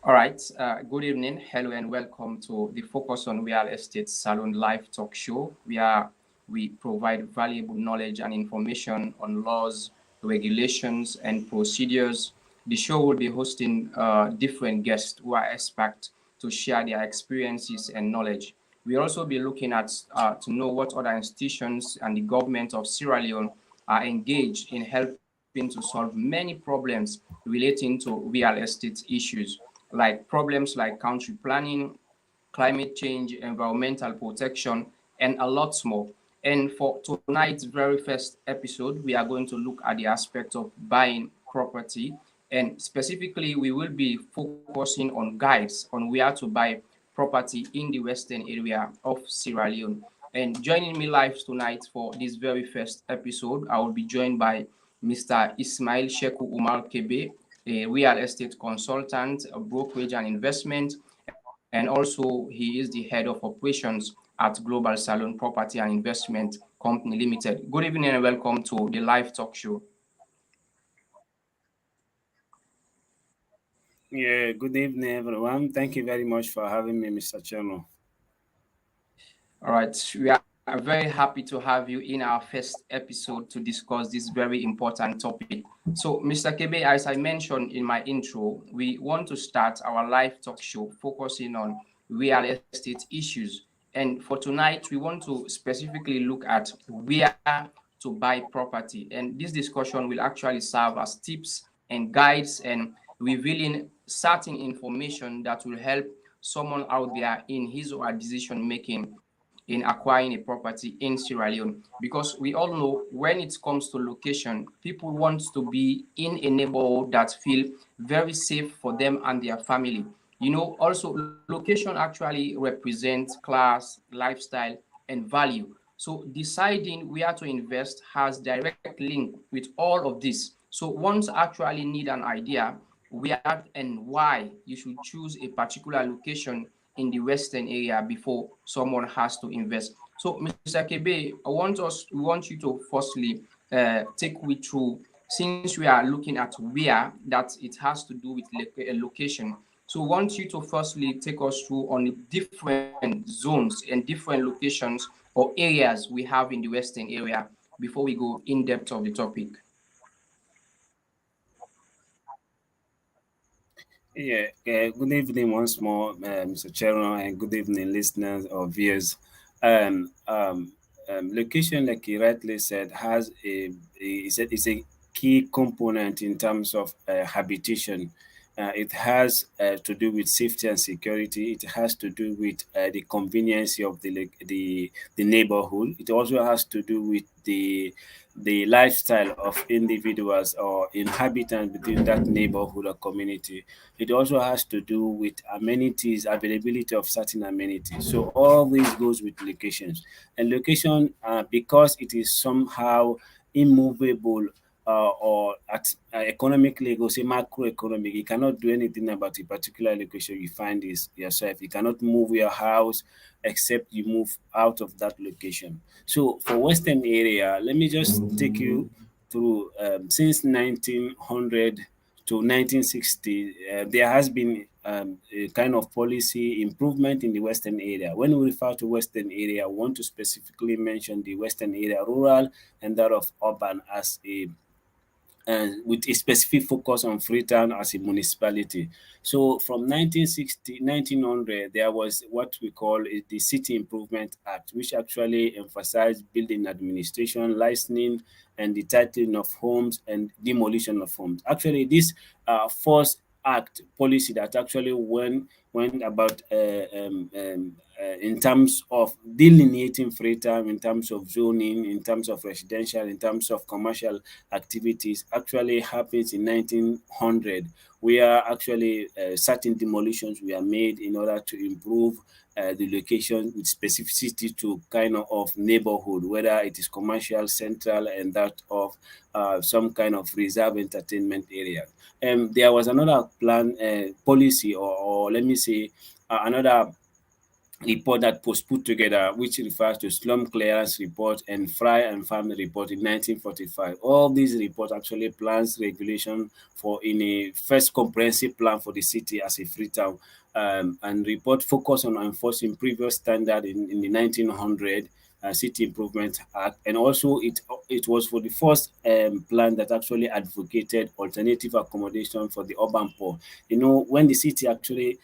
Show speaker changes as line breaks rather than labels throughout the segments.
All right. Good evening. Hello and welcome to the Focus on Real Estate Salon live talk show, where we provide valuable knowledge and information on laws, regulations, and procedures. The show will be hosting different guests who are experts to share their experiences and knowledge. We'll also be looking at to know what other institutions and the government of Sierra Leone are engaged in helping to solve many problems relating to real estate issues like problems like country planning, climate change, environmental protection, and a lot more. And for tonight's very first episode, we are going to look at the aspect of buying property. And specifically, we will be focusing on guides on where to buy property in the western area of Sierra Leone. And joining me live tonight for this very first episode, I will be joined by Mr. Ismail Sheku Umar Kebe, a real estate consultant, a brokerage and investment, and also he is the head of operations at Global Salon Property and Investment Company Limited. Good evening and welcome to the live talk show.
Yeah, good evening, everyone. Thank you very much for having me, Mr. Channel.
All right, we are very happy to have you in our first episode to discuss this very important topic. So, Mr. Kebe, as I mentioned in my intro, we want to start our live talk show focusing on real estate issues. And for tonight, we want to specifically look at where to buy property. And this discussion will actually serve as tips and guides and revealing certain information that will help someone out there in his or her decision making in acquiring a property in Sierra Leone. Because we all know when it comes to location, people want to be in a neighborhood that feel very safe for them and their family. Also location actually represents class, lifestyle, and value. So deciding where to invest has direct link with all of this. So once actually need an idea where and why you should choose a particular location in the western area before someone has to invest. So Mr. Kebe, we want you to firstly take me through, since we are looking at where that it has to do with location. So we want you to firstly take us through on the different zones and different locations or areas we have in the western area before we go in depth of the topic.
Yeah, good evening once more, Mr. Channel, and good evening, listeners or viewers. Um, um, Location, like you rightly said, has is a key component in terms of habitation. It has to do with safety and security. It has to do with the convenience of the neighborhood. It also has to do with the lifestyle of individuals or inhabitants within that neighborhood or community. It also has to do with amenities, availability of certain amenities. So all this goes with locations. And location, because it is somehow immovable or at economically, go say macroeconomic, you cannot do anything about a particular location you find is yourself. You cannot move your house except you move out of that location. So for Western area, let me just take you through since 1900 to 1960, there has been a kind of policy improvement in the Western area. When we refer to Western area, I want to specifically mention the Western area rural and that of urban as a with a specific focus on Freetown as a municipality. So from 1960, 1900, there was what we call the City Improvement Act, which actually emphasized building administration, licensing, and the titling of homes and demolition of homes. Actually, this first act policy that actually went about in terms of delineating Freetown, in terms of zoning, in terms of residential, in terms of commercial activities actually happens in 1900, where actually certain demolitions were made in order to improve the location with specificity to kind of neighborhood, whether it is commercial, central, and that of some kind of reserve entertainment area. There was another plan policy, or let me say another report that was put together, which refers to Slum Clearance Report and Fry and Family Report in 1945. All these reports actually plans regulation for in a first comprehensive plan for the city as a free town, and report focus on enforcing previous standard in the 1900 City Improvement Act, and also it was for the first plan that actually advocated alternative accommodation for the urban poor. You know, when the city actually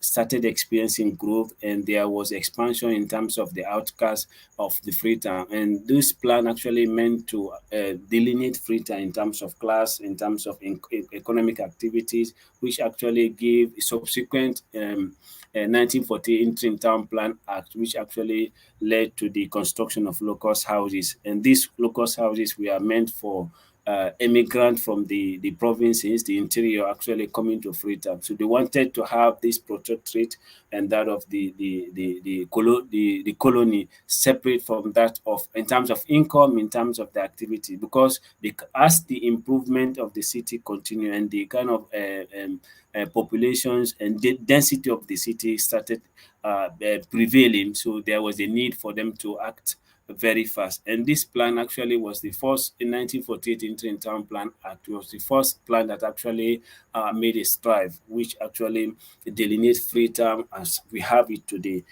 started experiencing growth and there was expansion in terms of the outcasts of the Freetown. And this plan actually meant to delineate Freetown in terms of class, in terms of economic activities, which actually gave subsequent 1940 Interim Town Plan Act, which actually led to the construction of locust houses. And these locust houses were meant for immigrant from the provinces, the interior, actually coming to Freetown. So they wanted to have this protectorate and that of the colony separate from that of in terms of income, in terms of the activity, because as the improvement of the city continue and the kind of populations and the density of the city started prevailing, so there was a need for them to act very fast. And this plan actually was the first in 1948 Interim Town Plan Act. It was the first plan that actually made a strive, which actually delineates Freetown as we have it today.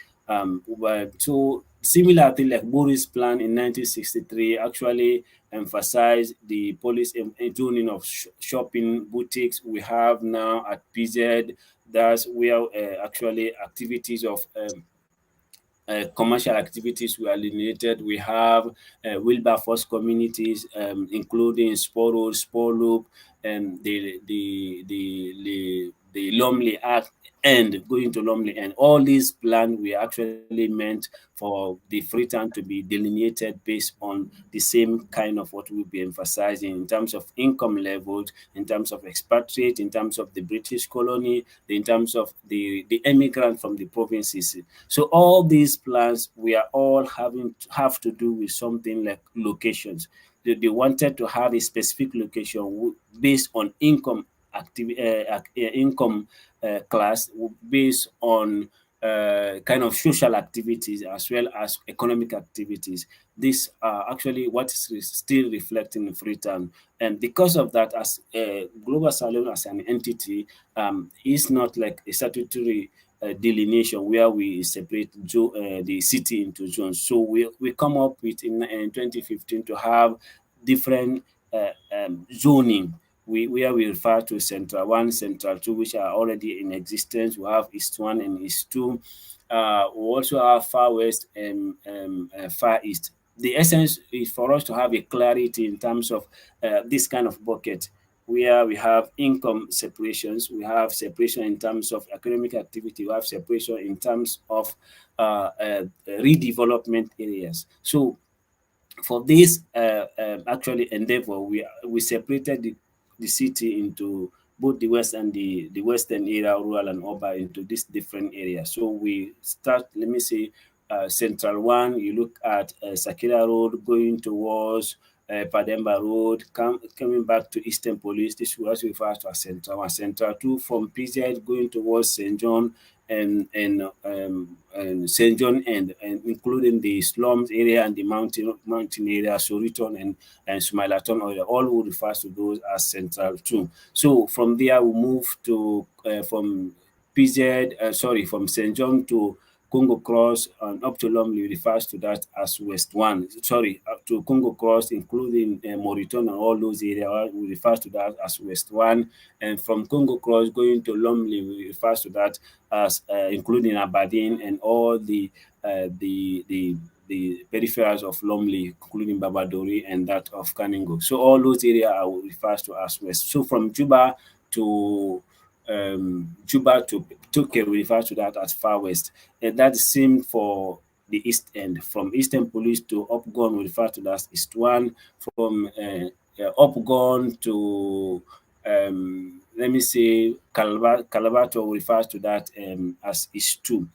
So similar thing like Boris plan in 1963 actually emphasized the police zoning of shopping boutiques we have now at PZ. That's where actually activities of commercial activities were alienated. We have Wilberforce communities, including Spur Road, Spur Loop, and the Lumley Act and going to Lumley. And all these plans were actually meant for the Freetown to be delineated based on the same kind of what we'll be emphasizing in terms of income levels, in terms of expatriate, in terms of the British colony, in terms of the immigrant from the provinces. So all these plans we are all have to do with something like locations. They wanted to have a specific location based on income income class, based on kind of social activities as well as economic activities. These are actually what is still reflecting in Freetown. And because of that, as Global Salon as an entity is not like a statutory delineation where we separate the city into zones. So we come up with in 2015 to have different zoning where we refer to Central 1, Central 2, which are already in existence. We have East 1 and East 2. We also have Far West and Far East. The essence is for us to have a clarity in terms of this kind of bucket where we have income separations, we have separation in terms of academic activity, we have separation in terms of redevelopment areas. So for this actually endeavor, we separated the city into both the west and the western area, rural and urban, into these different areas. So we start, let me say, Central 1, you look at Sakira Road going towards Pademba Road, coming back to Eastern Police. This was referred to as Central 1. Central 2 from PZ going towards St. John and St. John and including the slums area and the mountain area, Soriton and Sumailton area, all would refer to those as Central 2. So from there we move to from from St. John to Congo Cross and up to Lumley refers to that as West 1. Sorry, up to Congo Cross, including Moriton and all those areas, we refer to that as West 1. And from Congo Cross going to Lumley, we refer to that as including Aberdeen and all the peripherals of Lumley, including Babadori and that of Kaningo. So all those areas are referred to as West. So from Juba to Tuke, we refer to that as Far West. And that's the same for the East End. From Eastern Police to Upgon, we refer to that as East 1. From Upgon to, let me say, Calabato, we refer to that as East 2.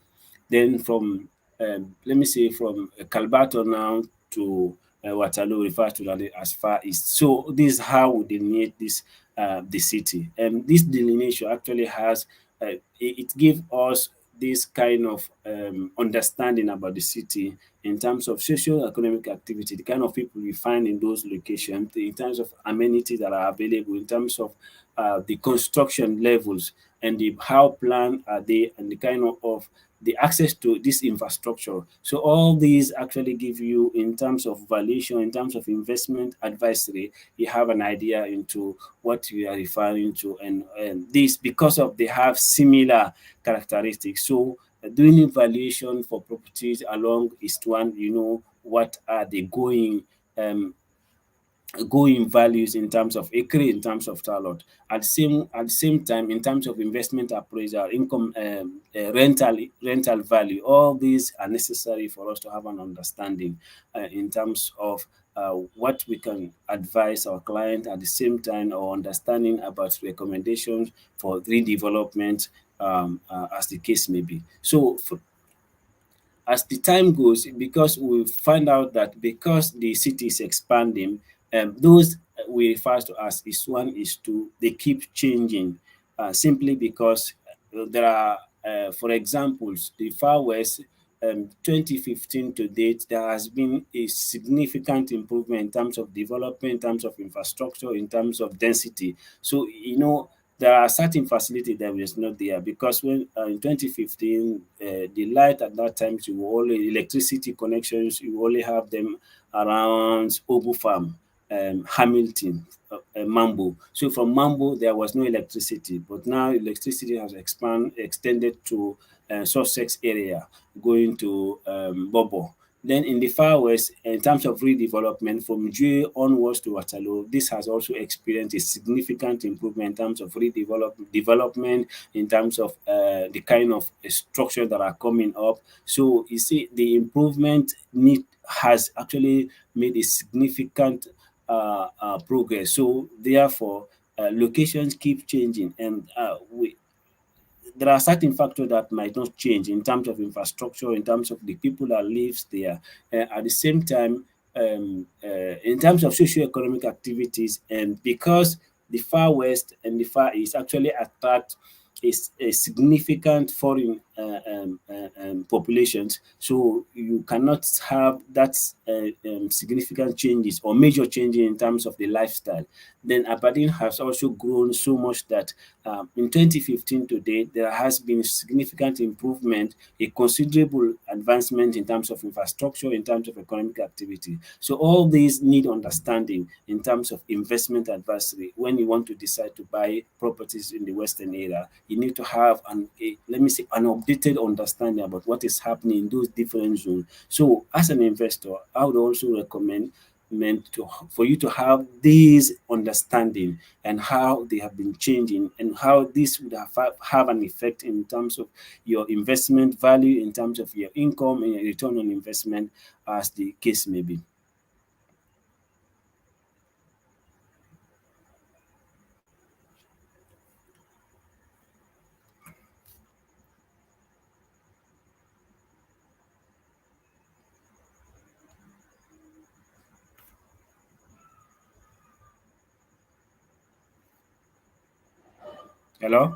Then from, let me say, from Calbato now to Waterloo, refer to that as Far East. So this is how we delineate this the city. And this delineation actually has it gives us this kind of understanding about the city in terms of socio-economic activity, the kind of people we find in those locations, in terms of amenities that are available, in terms of the construction levels, and the how planned are they, and the kind of the access to this infrastructure. So all these actually give you, in terms of valuation, in terms of investment advisory, you have an idea into what you are referring to, and this because of they have similar characteristics. So doing evaluation for properties along East One, you know what are the going values in terms of acre, in terms of talent. At the same time, in terms of investment appraisal, income, rental value, all these are necessary for us to have an understanding in terms of what we can advise our client. At the same time, our understanding about recommendations for redevelopment, as the case may be. So as the time goes, because we find out that because the city is expanding, those we refer to as is one is two, they keep changing simply because there are, for examples, the Far West, 2015 to date, there has been a significant improvement in terms of development, in terms of infrastructure, in terms of density. So, there are certain facilities that was not there because when in 2015, the light at that time, you only electricity connections, you only have them around Obu Farm, Hamilton, Mambo. So from Mambo, there was no electricity, but now electricity has extended to Sussex area, going to Bobo. Then in the Far West, in terms of redevelopment from Jue onwards to Waterloo, this has also experienced a significant improvement in terms of development, in terms of the kind of structure that are coming up. So you see, the improvement need has actually made a significant progress. So therefore, locations keep changing, and there are certain factors that might not change in terms of infrastructure, in terms of the people that lives there. At the same time, in terms of socio-economic activities, and because the Far West and the Far East actually attract a significant foreign populations, so you cannot have that significant changes or major changes in terms of the lifestyle. Then Aberdeen has also grown so much that in 2015 to date, there has been significant improvement, a considerable advancement in terms of infrastructure, in terms of economic activity. So all these need understanding in terms of investment advisory. When you want to decide to buy properties in the Western area, you need to have let me say, an updated understanding about what is happening in those different zones. So as an investor, I would also recommend for you to have these understanding and how they have been changing and how this would have an effect in terms of your investment value, in terms of your income and your return on investment, as the case may be. Hello?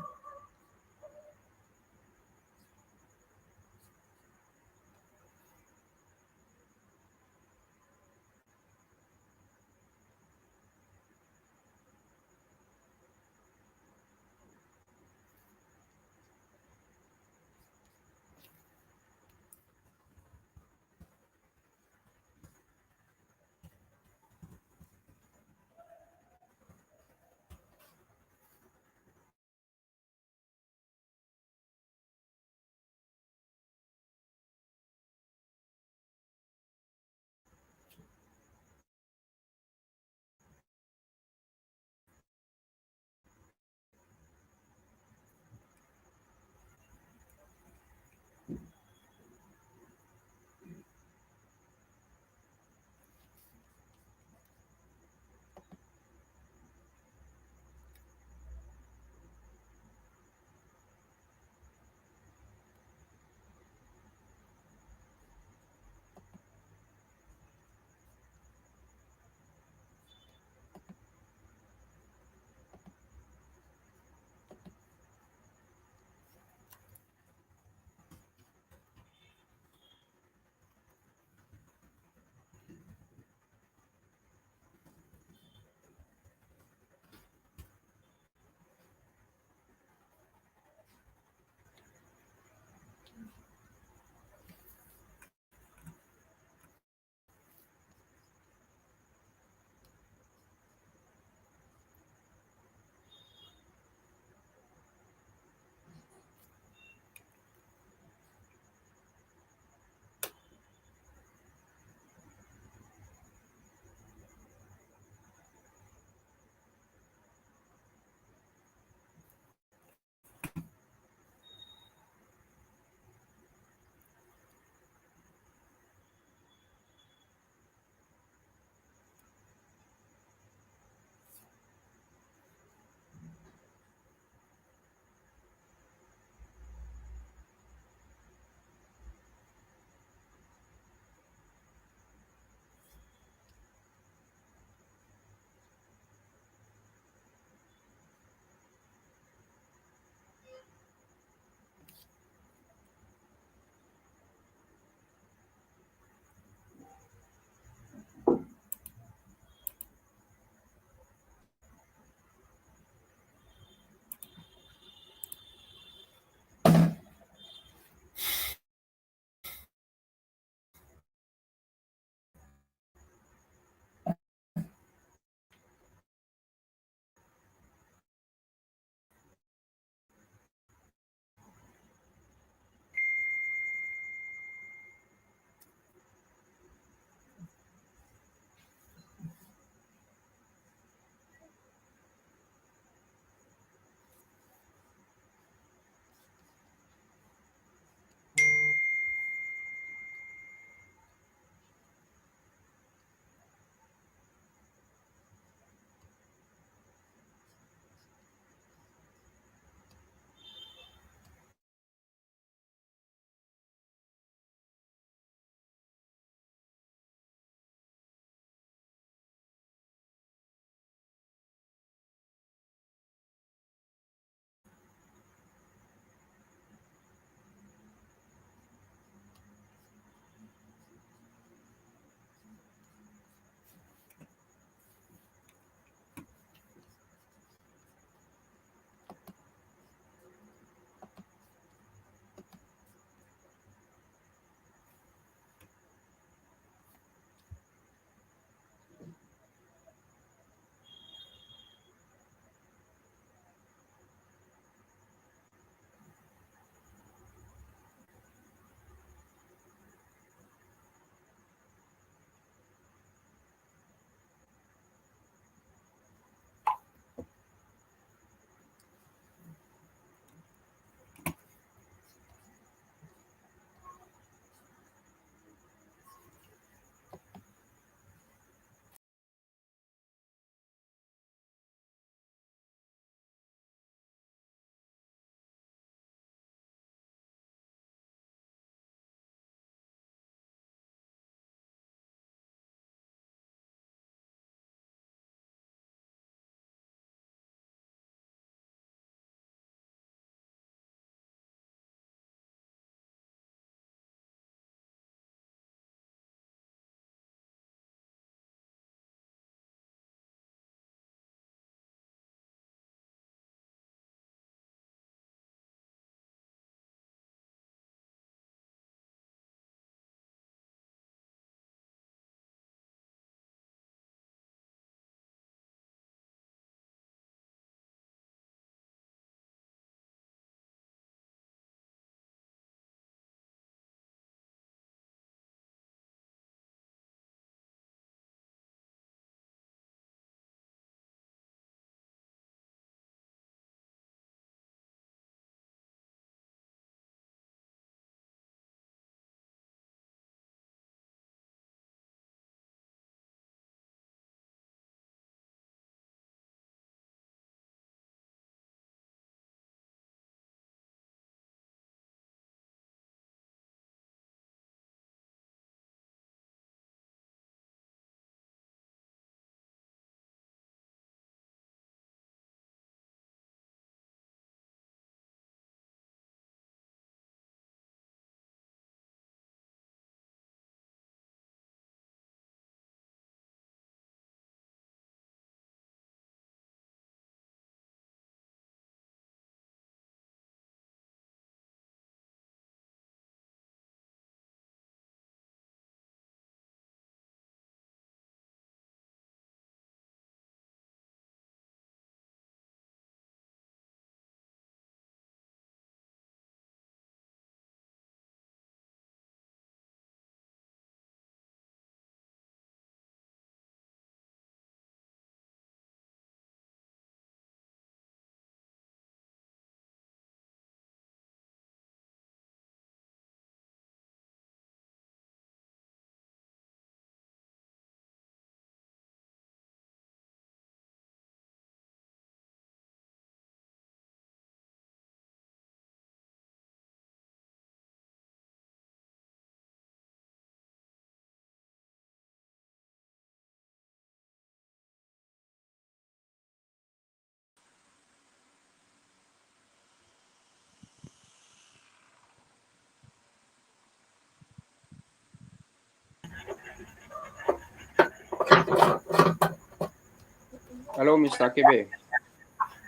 Hello, Mr. Kebe.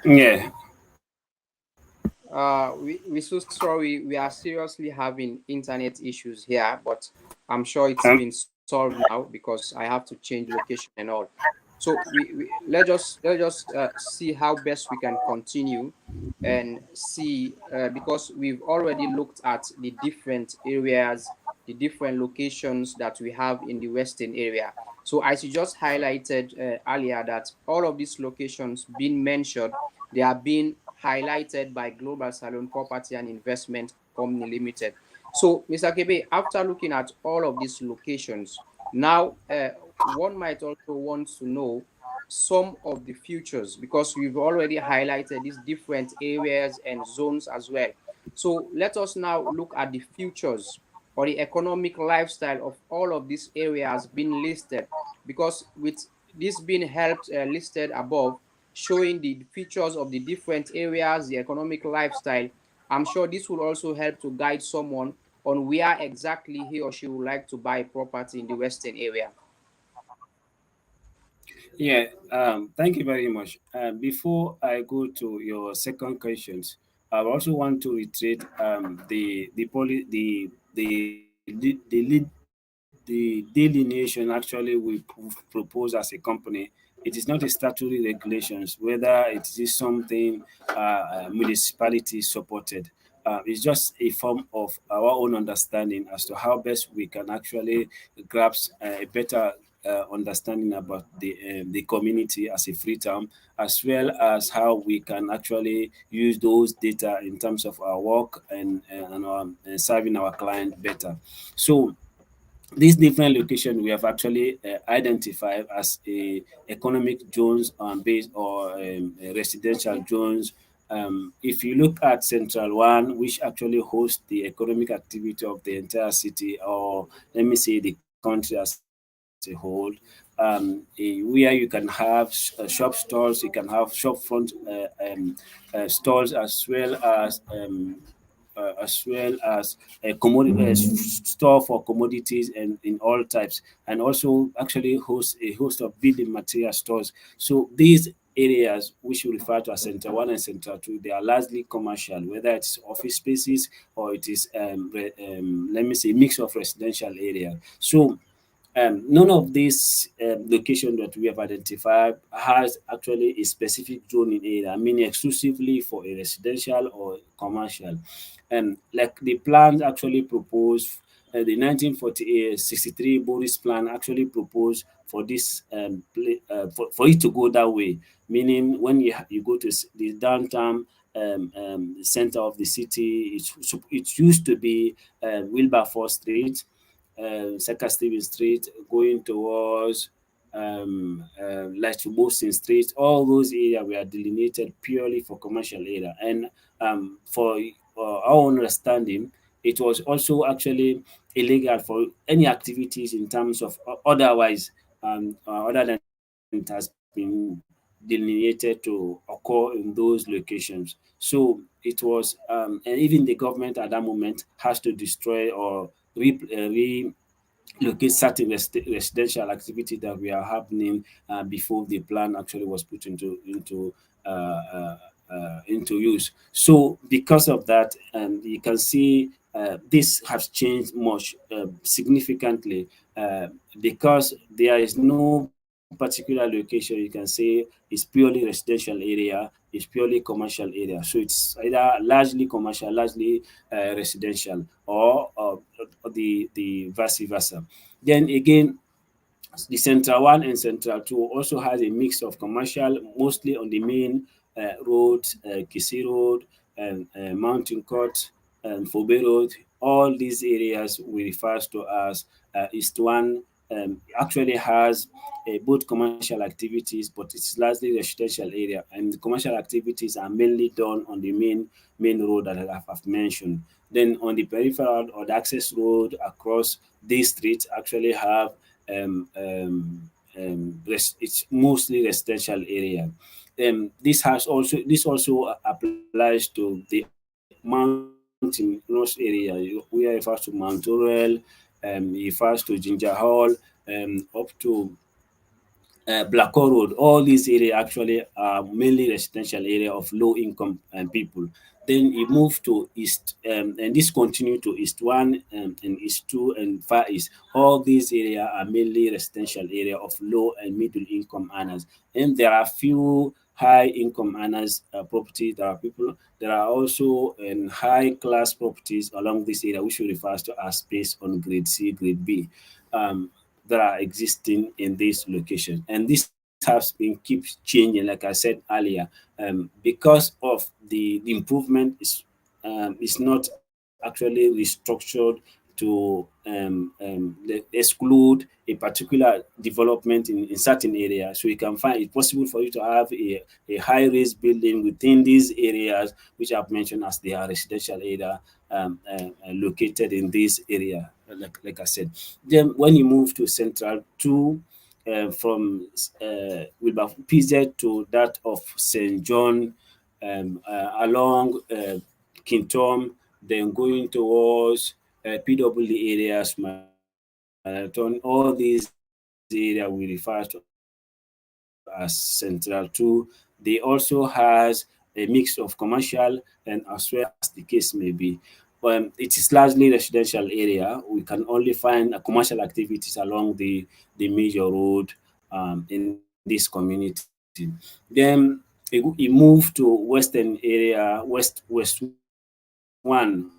Yeah.
We so sorry. We are seriously having internet issues here, but I'm sure it's
Um,
been solved now because I have to change location and all. So let's just see how best we can continue and see because we've already looked at the different areas, the different locations that we have in the Western area. So as you just highlighted earlier, that all of these locations being mentioned, they are being highlighted by Global Salon Property and Investment Company Limited. So, Mr. Kebe, after looking at all of these locations, now one might also want to know some of the futures because we've already highlighted these different areas and zones as well. So let us now look at the futures or the economic lifestyle of all of these areas being listed, because with this being helped listed above, showing the features of the different areas, the economic lifestyle, I'm sure this will also help to guide someone on where exactly he or she would like to buy property in the Western area.
yeah. Thank you very much. Before I go to your second questions, I also want to reiterate the delineation actually we propose as a company. It is not a statutory regulations, whether it is something municipality supported. It's just a form of our own understanding as to how best we can actually grasp a better understanding about the community as a free term, as well as how we can actually use those data in terms of our work and serving our client better. So these different locations we have actually identified as a economic zones based or residential zones. If you look at Central One, which actually hosts the economic activity of the entire city, or let me say the country as a whole, where you can have shop stalls, you can have shop front stalls, as well as a store for commodities and in all types, and also actually host a host of building material stores. So these areas, which we refer to as Center One and Center Two, they are largely commercial, whether it's office spaces or it is let me say mix of residential area. So none of these locations that we have identified has actually a specific zoning area, meaning exclusively for a residential or commercial. Like the plan actually proposed, the 1948 63 Boris plan actually proposed for this for it to go that way, meaning when you go to the downtown center of the city, it used to be Wilberforce Street, Second Stephen Street, going towards like to Boston Street. All those areas were delineated purely for commercial area, and for our understanding, it was also actually illegal for any activities in terms of otherwise other than it has been delineated to occur in those locations. So it was, and even the government at that moment has to destroy or relocate certain residential activity that were happening before the plan actually was put into use. So because of that, you can see this has changed much significantly because there is no particular location you can say is purely residential area, is purely commercial area. So it's either largely commercial, largely residential, or the vice versa. Then again, the Central One and Central Two also has a mix of commercial, mostly on the main roads, Kisi Road, Mountain Court, and Fobe Road. All these areas we refer to as East One actually has both commercial activities, but it's largely residential area, and the commercial activities are mainly done on the main road that I've mentioned. Then on the peripheral or the access road across these streets actually have it's mostly residential area. This also applies to the mountainous area. We refer to Mount Orel, refers to Ginger Hall, up to Blacko Road, all these areas actually are mainly residential area of low income people. Then it moved to east, and this continued to east one and east two and far east. All these areas are mainly residential area of low and middle income earners, and there are few high income earners property. There are people. There are also high class properties along this area, which we refer to as space on grade C, grade B. Um, that are existing in this location. And this has been keeps changing, like I said earlier, because of the improvement is not actually restructured to exclude a particular development in certain areas. So you can find it possible for you to have a high-rise building within these areas, which I've mentioned as they are residential area located in this area, like I said. Then when you move to Central 2, from Wilber PZ to that of St. John, along Kintom, then going towards PWD areas, Marathon, all these areas we refer to as Central 2. They also has a mix of commercial and as well as the case may be. It is largely residential area. We can only find commercial activities along the major road in this community. Then it moved to western area, west one.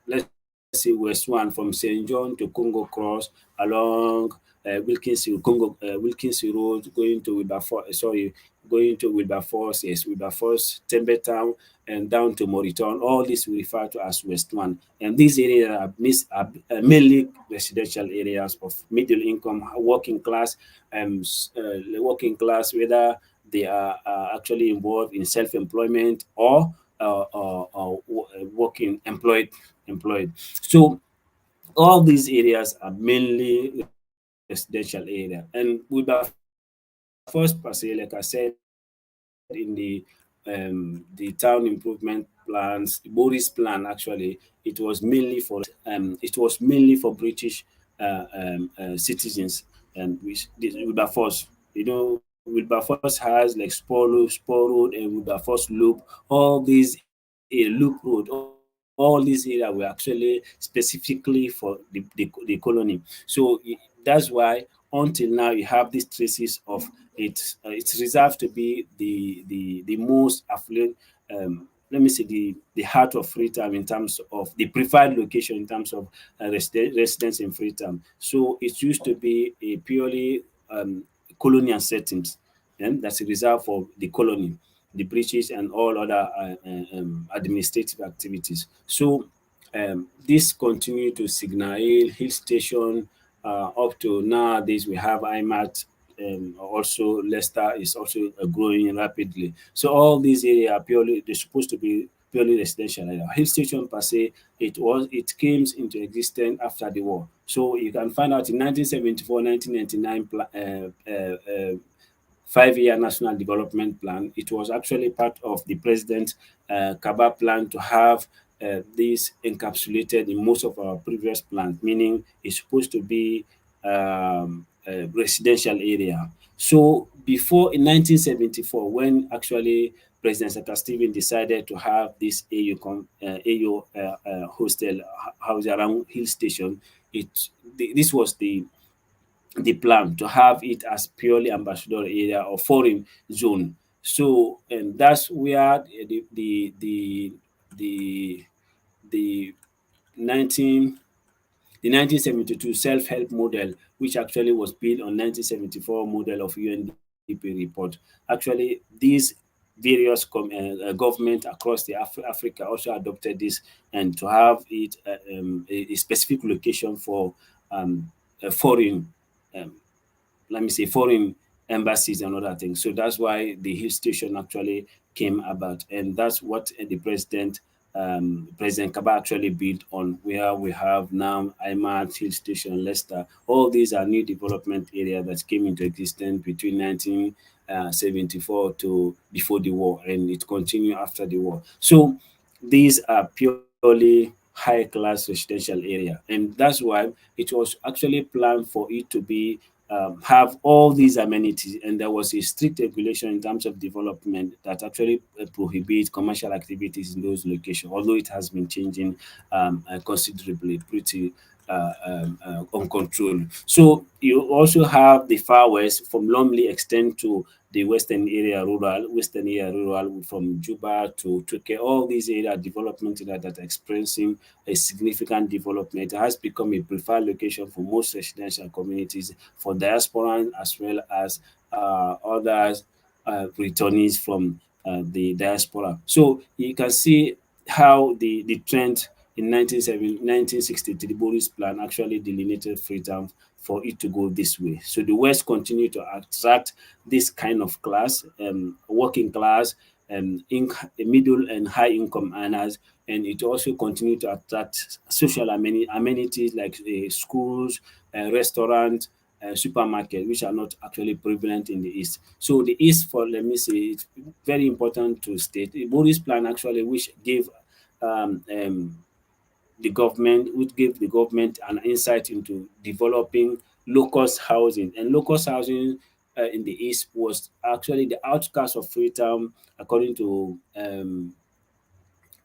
Let's say west one from St. John to Congo Cross along Wilkins Road, going to Wilberforce, yes, Wilberforce, Tembertown, and down to Moriton. All this we refer to as West One. And these areas are mainly residential areas of middle income, working class, whether they are actually involved in self-employment or working employed. So all these areas are mainly residential area. And with the first per se, like I said, in the town improvement plans, the Boris plan actually, it was mainly for British citizens, and which this Wilberforce, Wilberforce has like Spur Road and Wilberforce Loop, all these Loop Road, all these areas were actually specifically for the colony. So that's why until now you have these traces of it's reserved to be the most affluent, let me say the heart of Freetown in terms of the preferred location in terms of residents in Freetown. So it used to be a purely colonial settings, and that's reserved for the colony, the British, and all other administrative activities. So this continue to Signal Hill Station up to nowadays. We have IMAT. Also, Leicester is also growing rapidly. So all these areas are purely they're supposed to be purely residential area. Hill Station per se, it came into existence after the war. So you can find out in 1974, 1999 5-year national development plan. It was actually part of the president Kaba plan to have this encapsulated in most of our previous plans, meaning it's supposed to be a residential area. So before in 1974, when actually President Saka Stephen decided to have this AU hostel house around Hill Station, this was the plan to have it as purely ambassador area or foreign zone. So and that's where the the 19 the 1972 self-help model, which actually was built on 1974 model of UNDP report. Actually, these various government across Africa also adopted this, and to have it a specific location for a foreign um, let me say foreign embassies and other things. So that's why the Hill Station actually came about, and that's what the President Kaba actually built on, where we have now IMAT, Hill Station, Leicester. All these are new development areas that came into existence between 1974 to before the war, and it continued after the war. So these are purely high class residential area, and that's why it was actually planned for it to be have all these amenities, and there was a strict regulation in terms of development that actually prohibit commercial activities in those locations, although it has been changing considerably, pretty uncontrolled. So you also have the far west from Lumley extend to the western area rural from Juba to Turkey. All these area development area that are experiencing a significant development. It has become a preferred location for most residential communities for diaspora as well as others returnees from the diaspora. So you can see how the trend in 1963, the Boris Plan actually delineated Freetown for it to go this way. So the West continued to attract this kind of class, working class, in middle and high income earners, and it also continued to attract social amenities like schools, restaurants, supermarket, which are not actually prevalent in the East. So the East, for let me say, it's very important to state, the Boris Plan actually, which gave the government, which gave the government an insight into developing low-cost housing. And low-cost housing in the East was actually the outcast of Freetown, according to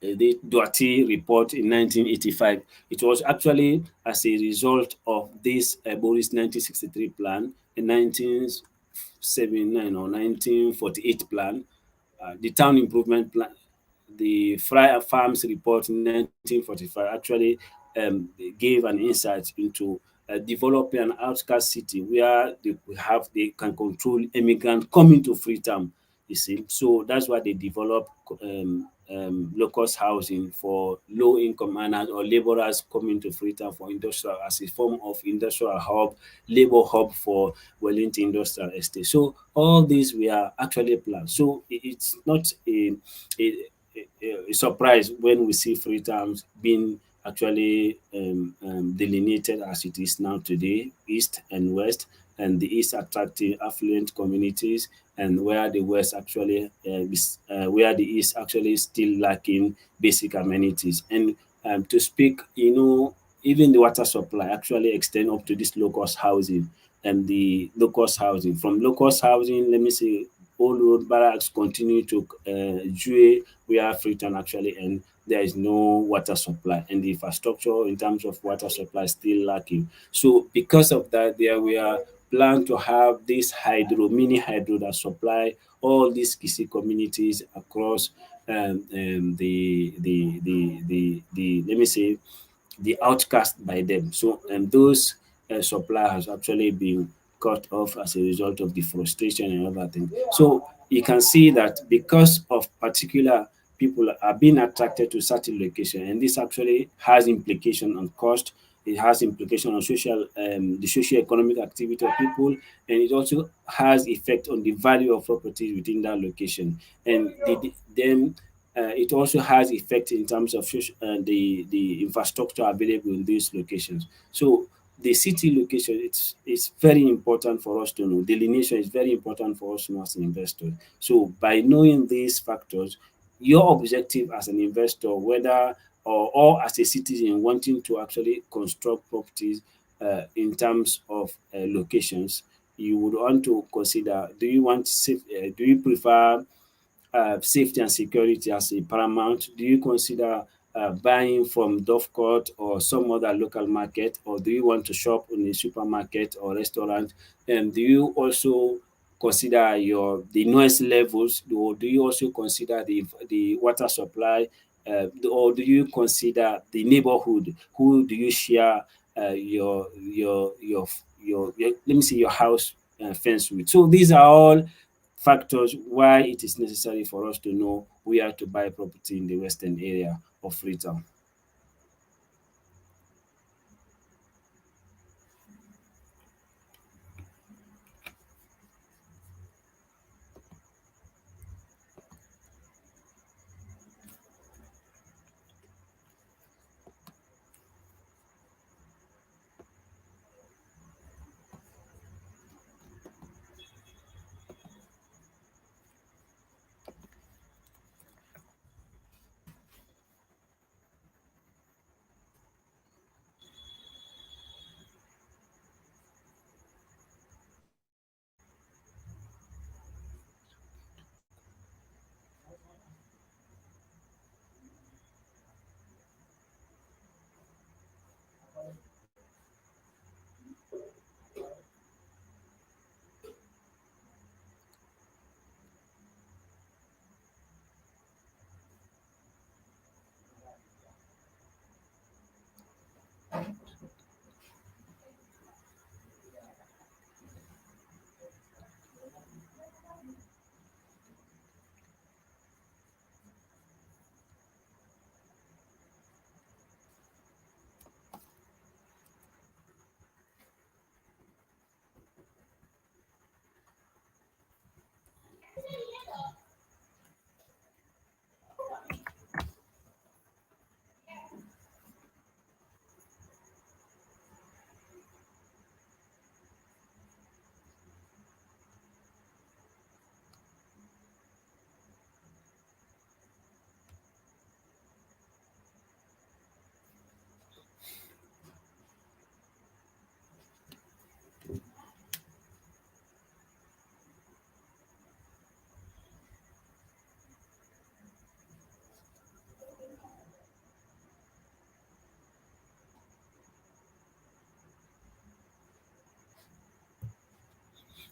the Duarte report in 1985. It was actually as a result of this Boris 1963 plan, a 1979 or 1948 plan, the town improvement plan, the Fryer Farms report in 1945 actually gave an insight into developing an outskirts city where they can control immigrants coming to Freetown. You see, so that's why they develop low-cost housing for low-income earners or laborers coming to Freetown for industrial as a form of industrial hub, labor hub for Wellington Industrial Estate. So all these were actually planned. So it's not a, a surprise when we see Freetown being actually delineated as it is now today, east and west, and the east attracting affluent communities, and where the west actually where the east actually still lacking basic amenities. And to speak, even the water supply actually extend up to this low cost housing, and the low cost housing. From low cost housing, let me say, old road barracks continue to Jue, where Freetown actually end. There is no water supply, and the infrastructure in terms of water supply is still lacking. So because of that, there we are plan to have this mini hydro that supply all these Kisi communities across let me say, the outcast by them. So those supply has actually been cut off as a result of deforestation and other things. So you can see that because of particular people are being attracted to certain location, and this actually has implication on cost. It has implication on the socio-economic activity of people, and it also has effect on the value of properties within that location. And then it also has effect in terms of the infrastructure available in these locations. So the city location, it's very important for us to know. Delineation is very important for us to know as an investor. So by knowing these factors, your objective as an investor, whether or as a citizen wanting to actually construct properties in terms of locations, you would want to consider: do you prefer safety and security as a paramount? Do you consider buying from Dovecourt or some other local market, or do you want to shop in a supermarket or restaurant? And do you also consider the noise levels, or do you also consider the water supply, or do you consider the neighborhood? Who do you share let me say, your house fence with? So these are all factors why it is necessary for us to know where to buy property in the western area of Freetown.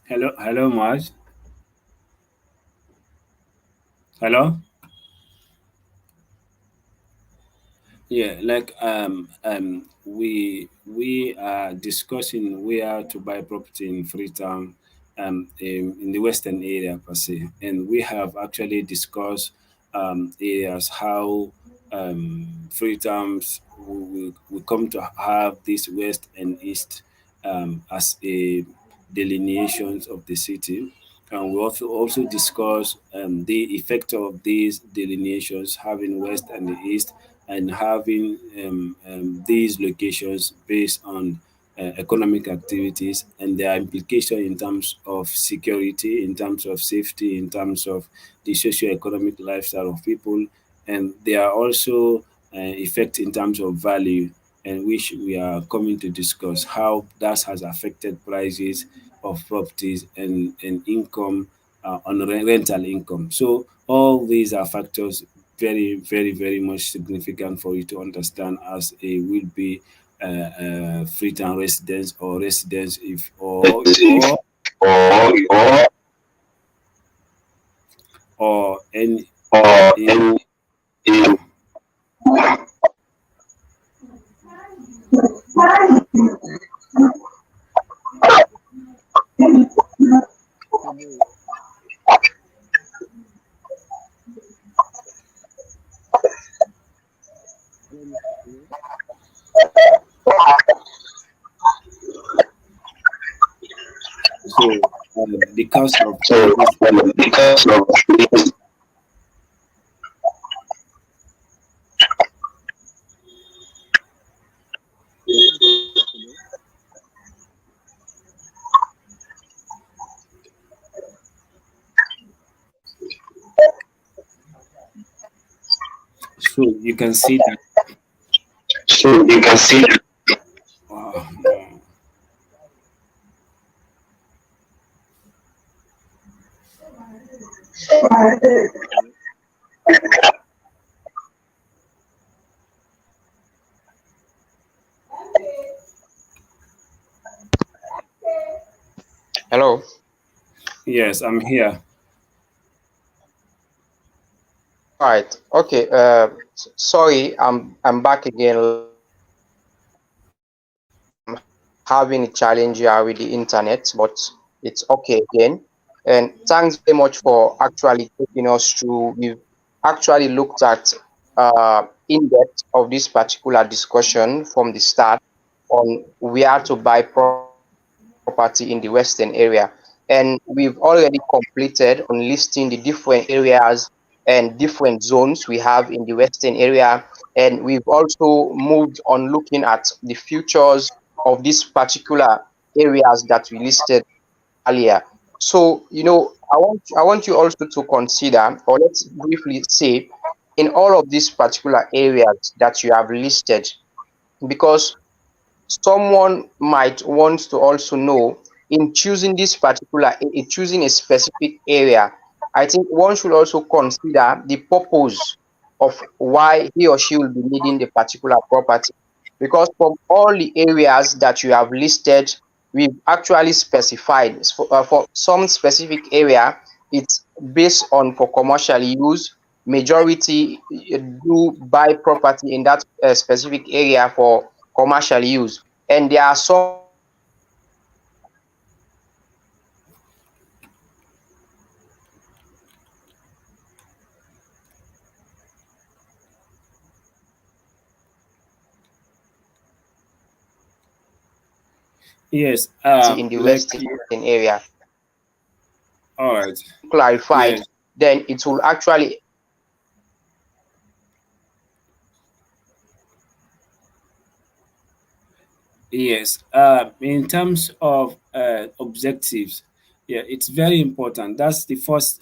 Hello, Maj. Hello. Yeah, like we are discussing where to buy property in Freetown, in the Western area per se, and we have actually discussed areas how Freetowns we come to have this West and East as a delineations of the city. And we also discuss the effect of these delineations having West and the East, and having these locations based on economic activities and their implication in terms of security, in terms of safety, in terms of the socio-economic lifestyle of people, and they are also effect in terms of value, and which we are coming to discuss how that has affected prices of properties and income on rental income. So all these are factors very, very, very much significant for you to understand as a will be Freetown residents or residents if
or
or any in
any
so the cost of
so
this.
because of this.
So you can see that.
So you can see
No.
Hello.
Yes, I'm here.
Right. Okay. Sorry, I'm back again. Having a challenge here with the internet, but it's okay again. And thanks very much for actually taking us through. We've actually looked at in depth of this particular discussion from the start on where to buy property in the Western area. And we've already completed on listing the different areas and different zones we have in the Western area. And we've also moved on looking at the futures of these particular areas that we listed earlier. So, I want you also to consider, or let's briefly say, in all of these particular areas that you have listed, because someone might want to also know in choosing this particular in choosing a specific area, I think one should also consider the purpose of why he or she will be needing the particular property, because from all the areas that you have listed, we've actually specified for some specific area it's based on for commercial use. Majority do buy property in that specific area for commercial use, and there are some that
Yes,
in the
like
western area
all right.
clarified,
Yes,
then it will actually
yes. In terms of objectives, yeah, it's very important. That's the first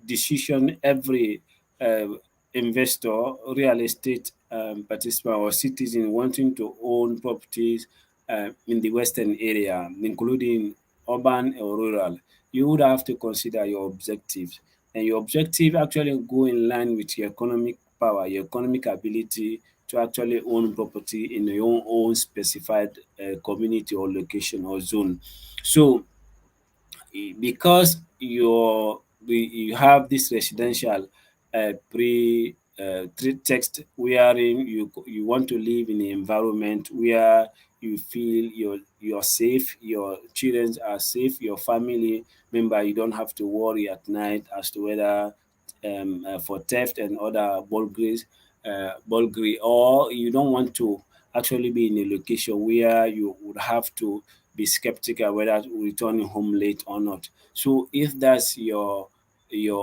decision every uh, investor, real estate participant, or citizen wanting to own properties in the Western area, including urban or rural. You would have to consider your objectives, and your objective actually go in line with your economic power, your economic ability to actually own property in your own specified community or location or zone. So because you have this residential text wherein you want to live in an environment where you feel you're safe, your children are safe, your family member, you don't have to worry at night as to whether for theft and other bulgery, or you don't want to actually be in a location where you would have to be skeptical whether returning home late or not. So if that's your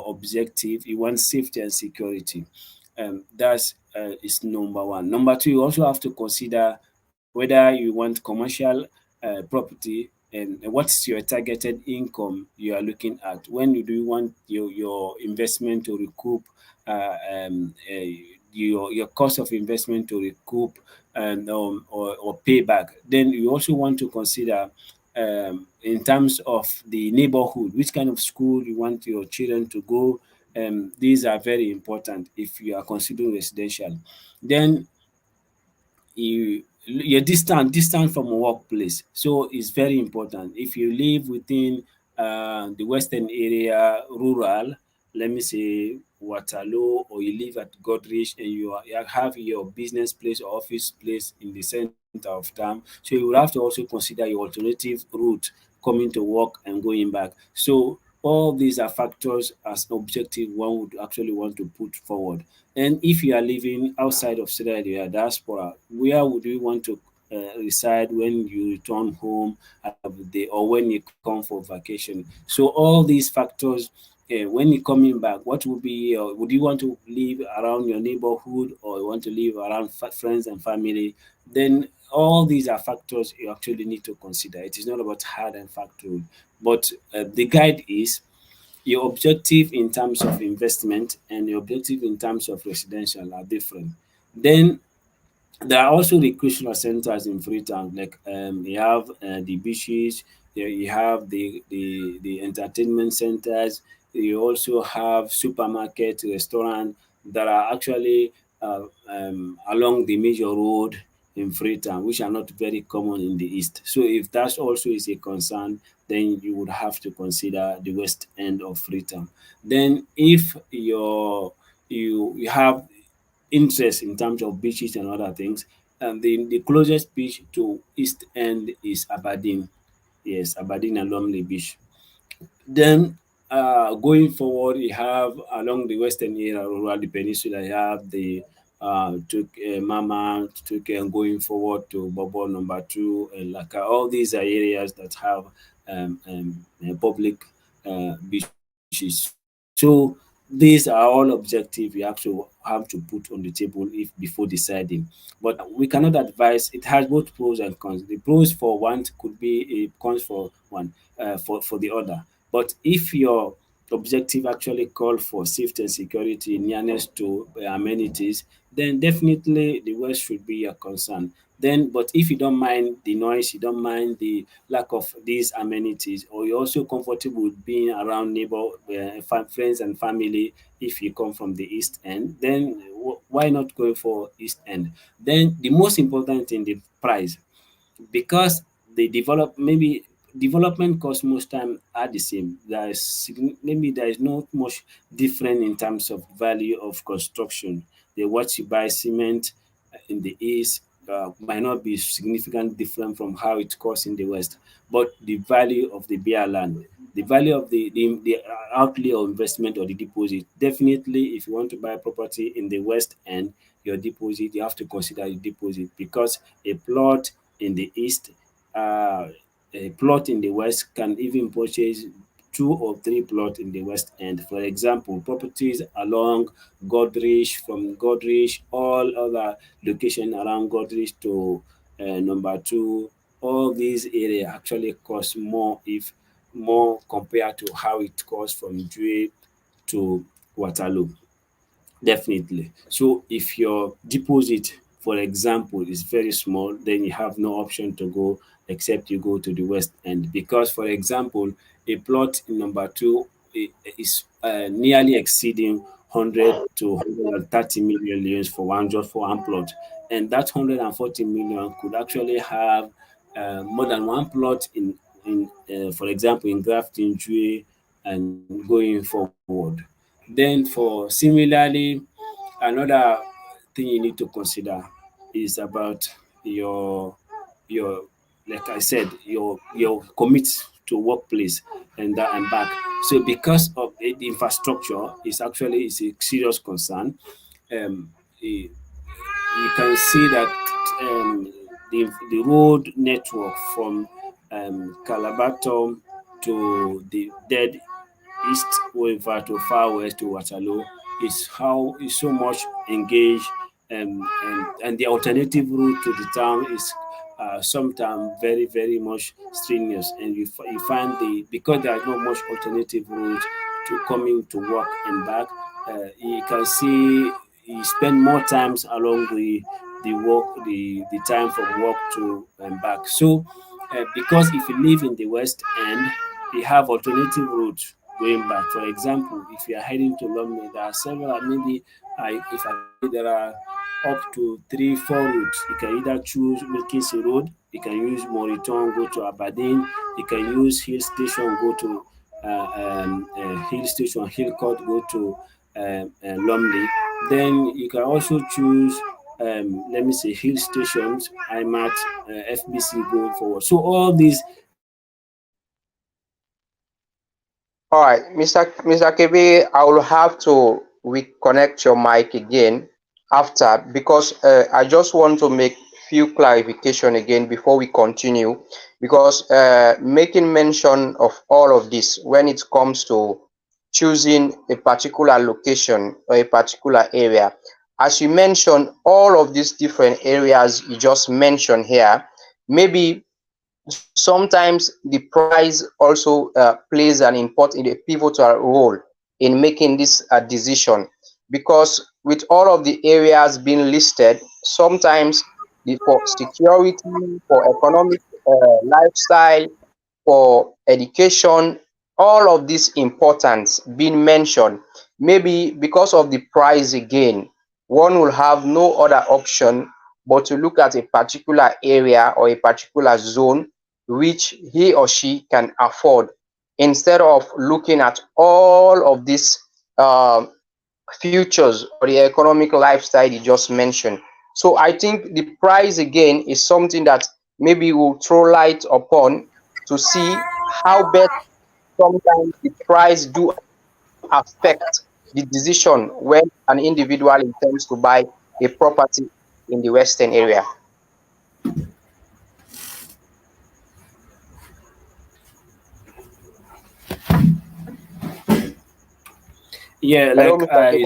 objective, you want safety and security. That's is number one. Number two, you also have to consider whether you want commercial property and what's your targeted income you are looking at. When you do want your investment to recoup your cost of investment to recoup and or pay back, then you also want to consider in terms of the neighborhood, which kind of school you want your children to go. These are very important if you are considering residential. Then you're distant from a workplace, so it's very important. If you live within the western area, rural, let me say Waterloo, or you live at Godrich and you have your business place or office place in the center of town, so you will have to also consider your alternative route coming to work and going back. So all these are factors as objective one would actually want to put forward. And if you are living outside of Sierra Leone, diaspora, where would you want to reside when you return home or when you come for vacation? So all these factors, when you're coming back, what would be? Would you want to live around your neighborhood or you want to live around friends and family? Then all these are factors you actually need to consider. It is not about hard and fact rule, but the guide is your objective in terms of investment and your objective in terms of residential are different. Then there are also recreational centers in Freetown, like you have the beaches, you have the entertainment centers, you also have supermarket, restaurant that are actually along the major road in Freetown, which are not very common in the east. So if that also is a concern, then you would have to consider the west end of Freetown. Then if you have interest in terms of beaches and other things. And the closest beach to East End is Aberdeen. Yes, Aberdeen and Lumley Beach. Then going forward, you have along the western area, around the peninsula, you have the Mama, took going forward to Bobo number two, and Laka. All these are areas that have public beaches. So these are all objective you actually have to put on the table if before deciding. But we cannot advise. It has both pros and cons. The pros for one could be a cons for one for the other. But if your objective actually call for safety and security, nearness to amenities, then definitely the West should be a concern. Then, but if you don't mind the noise, you don't mind the lack of these amenities, or you're also comfortable with being around neighbor, friends and family, if you come from the East End, then why not go for East End? Then the most important thing, the price, because the development costs most time are the same. Maybe there is not much different in terms of value of construction. The what you buy cement in the east might not be significant different from how it costs in the west, but the value of the bare land, the value of the outlay or investment or the deposit. Definitely, if you want to buy property in the west end, your deposit, you have to consider your deposit, because a plot in the east, a plot in the west can even purchase two or three plots in the west end. For example, properties along Godrich, from Godrich, all other location around Godrich to number two, all these areas actually cost more, if more compared to how it costs from Due to Waterloo. Definitely. So if your deposit, for example, is very small, then you have no option to go except you go to the west end. Because, for example, a plot in number two is nearly exceeding 100 to 130 million for one, just for one plot. and that 140 million could actually have more than one plot for example, in Grafton Jue and going forward. Then, for similarly, another thing you need to consider is about your your like I said, your commit to workplace and that and back. So because of the infrastructure is a serious concern. Um, eh, you can see that the road network from Calabaton to the dead east over to far west to Waterloo is so much engaged, and the alternative route to the town is sometimes very very much strenuous, and you find because there is not much alternative route to coming to work and back. You can see you spend more times along the time from work to and back. So because if you live in the west end, you have alternative routes going back. For example, if you are heading to London, there are several, maybe if I there are up to 3, 4 routes. You can either choose Wilkinson Road, you can use Moriton, go to Aberdeen, you can use Hill Station, go to Hill Station, Hillcourt, go to Lumley. Then you can also choose, let me say, Hill Stations, IMAT, FBC going forward. So all these.
All right, Mr. KB, I will have to reconnect your mic again after, because I just want to make few clarification again before we continue, because making mention of all of this when it comes to choosing a particular location or a particular area, as you mentioned, all of these different areas you just mentioned here, maybe sometimes the price also plays an important, a pivotal role in making this decision, because with all of the areas being listed, sometimes for security, for economic lifestyle, for education, all of this importance being mentioned, maybe because of the price again, one will have no other option but to look at a particular area or a particular zone which he or she can afford, instead of looking at all of these futures or the economic lifestyle you just mentioned. So I think the price again is something that maybe we'll throw light upon to see how best sometimes the price do affect the decision when an individual intends to buy a property in the western area.
Yeah,
Hello, Mr.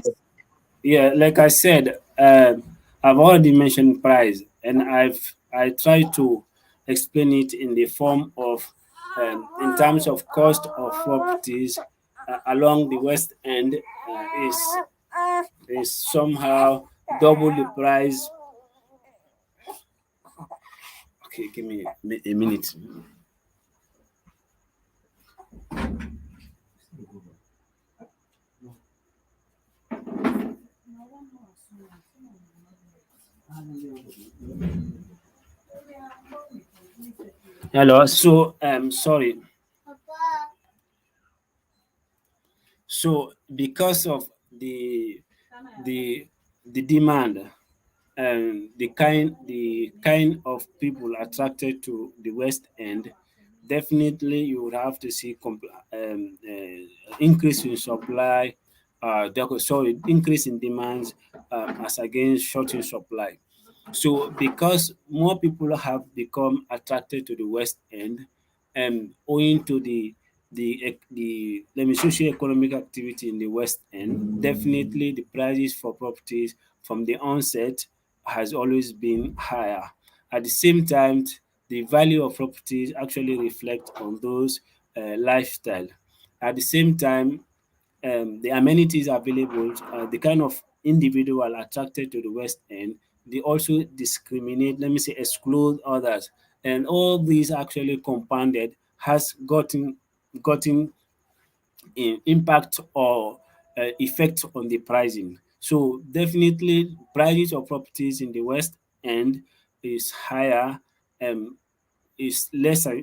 Kiko.
like I said, I've already mentioned price, and I try to explain it in the form of, in terms of cost of properties along the west end, is somehow double the price. Okay, give me a minute. Hello. So, sorry. So, because of the the demand and the kind of people attracted to the West End, definitely you would have to see increase in supply, sorry, increase in demands as against short in supply. So because more people have become attracted to the West End, and owing to the let me socio-economic activity in the West End, definitely the prices for properties from the onset has always been higher. At the same time, the value of properties actually reflect on those lifestyle. At the same time, the amenities available, the kind of individual attracted to the West End, they also discriminate, let me say, exclude others. And all these actually compounded has gotten impact or effect on the pricing. So definitely prices of properties in the West end is higher, is lesser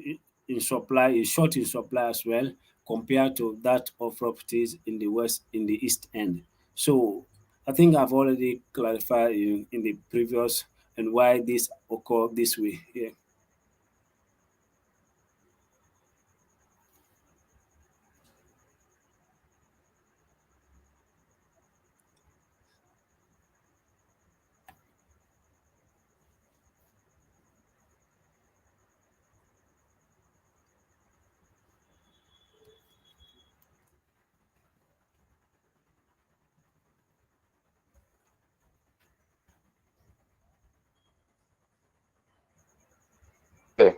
in supply, is short in supply as well, compared to that of properties in the west, in the east end. So I think I've already clarified in the previous and why this occur this way. Yeah.
Okay.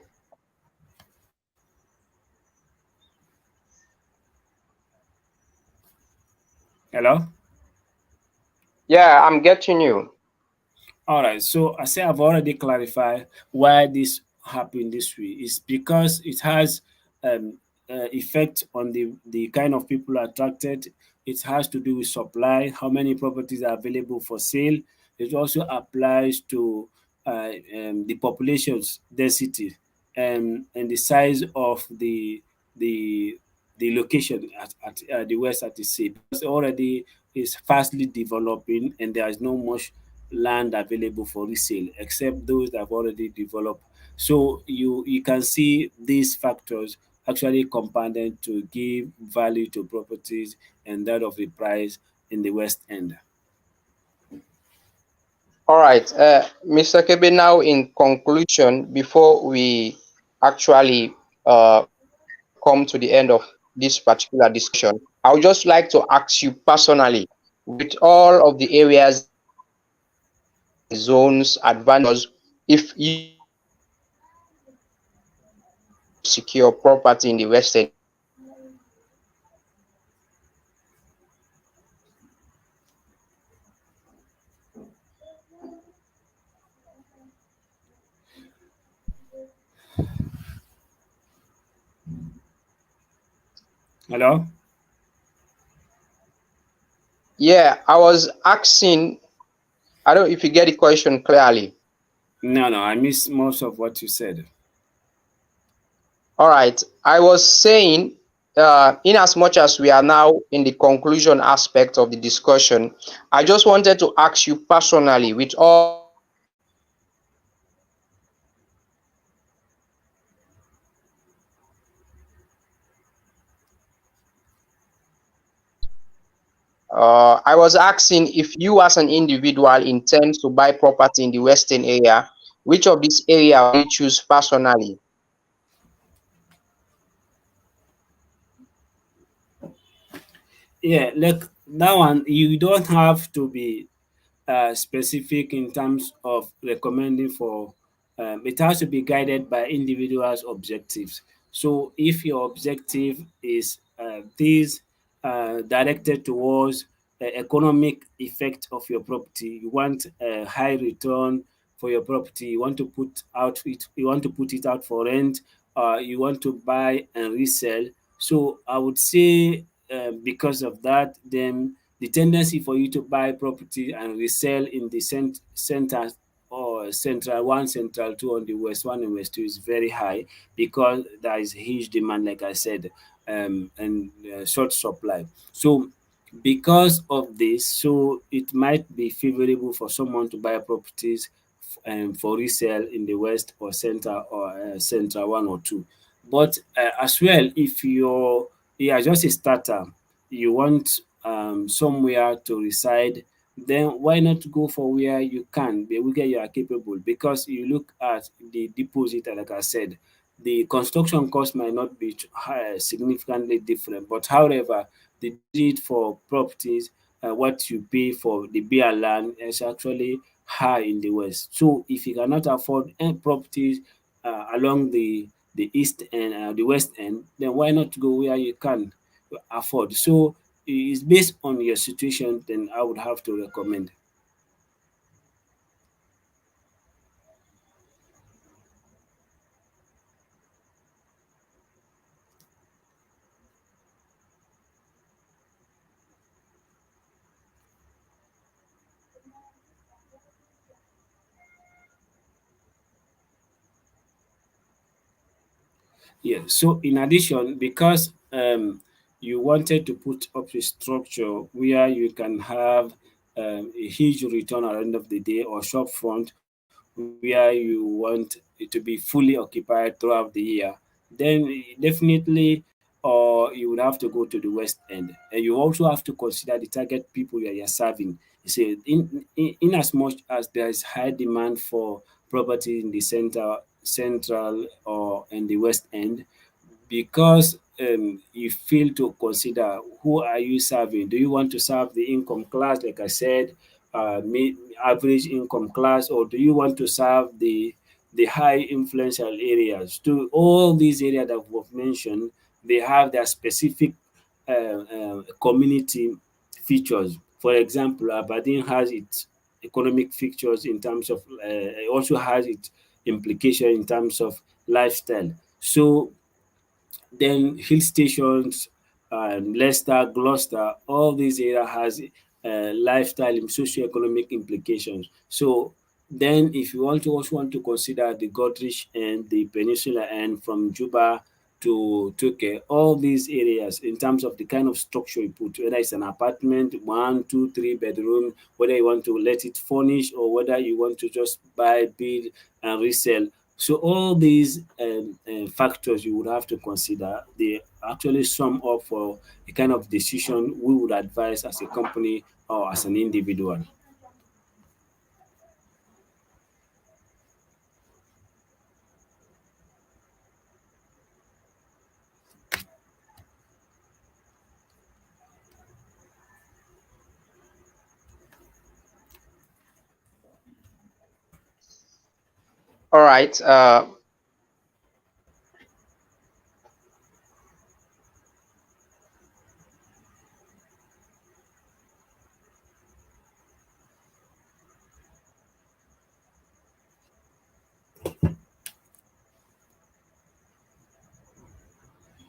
Hello?
Yeah, I'm getting you.
All right, so I say I've already clarified why this happened this way. It's because it has effect on the kind of people attracted. It has to do with supply, how many properties are available for sale. It also applies to the population's density, and the size of the the location at the west at the sea, because already is fastly developing and there is no much land available for resale except those that have already developed. So you can see these factors actually compounded to give value to properties and that of the price in the West End.
All right, Mr. Kebe, now in conclusion, before we actually come to the end of this particular discussion, I would just like to ask you personally, with all of the areas, zones, advantages, if you secure property in the Western.
Hello?
Yeah, I was asking, I don't know if you get the question clearly.
No, no, I missed most of what you said.
All right, I was saying, in as much as we are now in the conclusion aspect of the discussion, I just wanted to ask you personally, with all I was asking if you as an individual intend to buy property in the Western area, which of this area will you choose personally?
Yeah, like that one, you don't have to be specific in terms of recommending for. It has to be guided by individuals' objectives. So, if your objective is this directed towards economic effect of your property, you want a high return for your property. You want to put out it. You want to put it out for rent. You want to buy and resell. So, I would say because of that, then the tendency for you to buy property and resell in the center or central one, central two on the west one and west two is very high because there is huge demand, like I said, and short supply. So because of this, so it might be favorable for someone to buy properties for resale in the west or center or central one or two. But as well, if you're just a starter, you want somewhere to reside, then why not go for where you can, where you are capable? Because you look at the deposit, like I said, the construction cost might not be significantly different, but however, the deposit for properties, what you pay for the bare land is actually high in the west. So if you cannot afford any properties along the east and the west end, then why not go where you can afford? So it's based on your situation, then I would have to recommend. Yeah. So in addition, because you wanted to put up a structure where you can have a huge return at the end of the day, or shop front where you want it to be fully occupied throughout the year, then definitely, or you would have to go to the West End, and you also have to consider the target people that you're serving. You see, in as much as there is high demand for property in the central or in the West End, because you fail to consider who are you serving. Do you want to serve the income class, like I said, average income class, or do you want to serve the high influential areas? To all these areas that we've mentioned, they have their specific community features. For example, Aberdeen has its economic features in terms of, it also has its implication in terms of lifestyle. So then hill stations, Leicester, Gloucester, all these areas has lifestyle and socio-economic implications. So then if you also want to consider the Godrich and the Peninsula and from Juba to Turkey, all these areas in terms of the kind of structure you put, whether it's an apartment, 1, 2, 3 bedroom, whether you want to let it furnish or whether you want to just buy, build, and resell. So all these factors you would have to consider, they actually sum up for the kind of decision we would advise as a company or as an individual.
All right.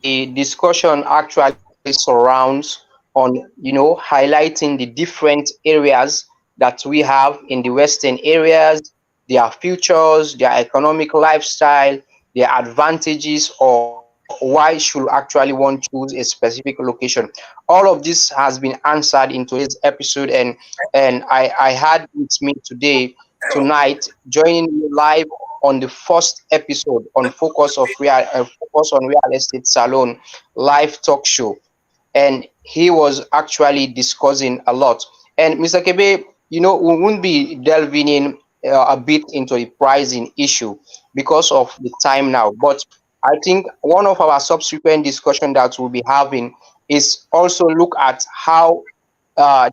The discussion actually surrounds on, highlighting the different areas that we have in the western areas, their futures, their economic lifestyle, their advantages, or why should actually one choose a specific location. All of this has been answered in today's episode, and I had with me today tonight joining me live on the first episode on Focus on Real Estate Salon live talk show, and he was actually discussing a lot. And Mr. Kebe, we won't be delving in a bit into the pricing issue because of the time now, but I think one of our subsequent discussion that we'll be having is also look at how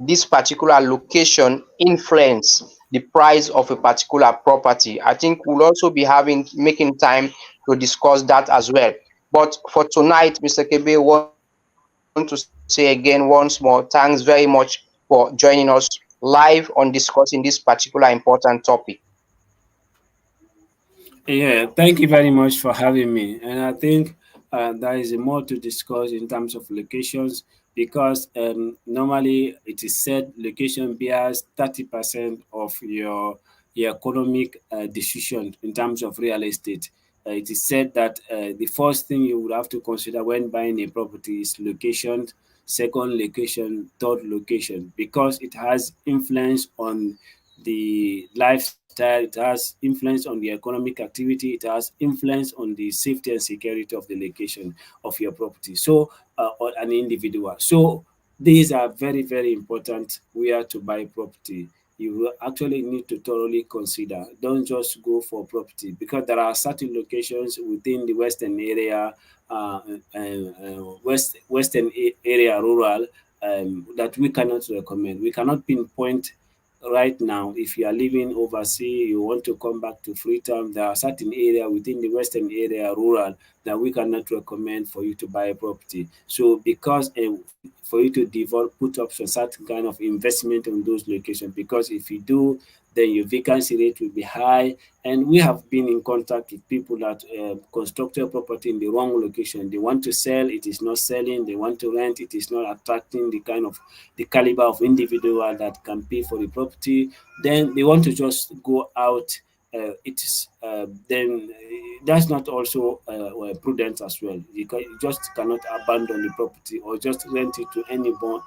this particular location influence the price of a particular property. I think we'll also be making time to discuss that as well. But for tonight, Mr. Kebe, want to say again once more, thanks very much for joining us live on discussing this particular important topic.
Yeah, thank you very much for having me. And I think there is more to discuss in terms of locations, because normally it is said location bears 30% of your economic decision in terms of real estate. It is said that the first thing you would have to consider when buying a property is location, second location, third location, because it has influence on the lifestyle, it has influence on the economic activity, it has influence on the safety and security of the location of your property. So, or an individual. So, these are very, very important where to buy property. You will actually need to thoroughly consider. Don't just go for property, because there are certain locations within the western area, western area, rural, that we cannot recommend. We cannot pinpoint right now. If you are living overseas, you want to come back to Freetown, there are certain area within the western area, rural, that we cannot recommend for you to buy a property. So because for you to develop, put up some certain kind of investment on those locations, because if you do, then your vacancy rate will be high. And we have been in contact with people that constructed property in the wrong location. They want to sell, it is not selling. They want to rent, it is not attracting the kind of the caliber of individual that can pay for the property. Then they want to just go out it is then that's not also prudent as well. You just cannot abandon the property or just rent it to anyone,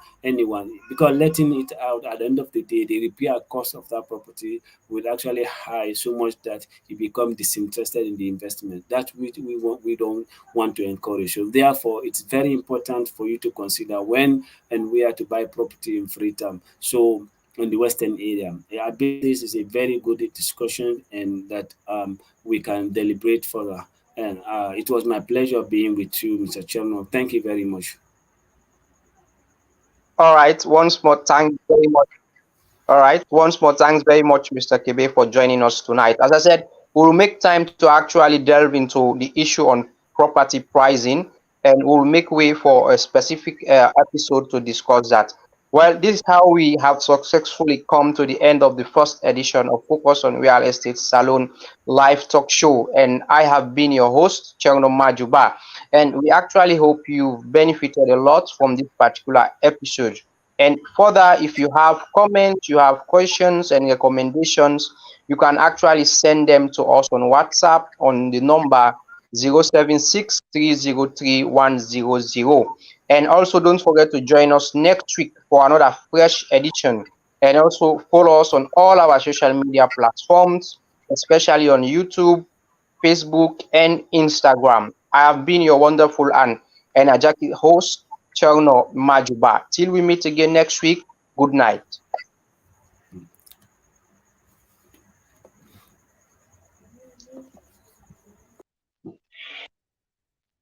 because letting it out at the end of the day, the repair cost of that property will actually high so much that you become disinterested in the investment. That we don't want to encourage. So therefore, it's very important for you to consider when and where to buy property in Freetown. So in the Western area, I believe this is a very good discussion, and that we can deliberate further. And it was my pleasure being with you, Mr. Chairman. Thank you very much.
All right. Once more, thanks very much. All right. Once more, thanks very much, Mr. Kebe, for joining us tonight. As I said, we will make time to actually delve into the issue on property pricing, and we'll make way for a specific episode to discuss that. Well, this is how we have successfully come to the end of the first edition of Focus on Real Estate Salon live talk show. And I have been your host, Cherno Majuba. And we actually hope you've benefited a lot from this particular episode. And further, if you have comments, you have questions and recommendations, you can actually send them to us on WhatsApp on the number 076303100. And also don't forget to join us next week for another fresh edition. And also follow us on all our social media platforms, especially on YouTube, Facebook, and Instagram. I have been your wonderful and energetic host, Cherno Majuba. Till we meet again next week, good night.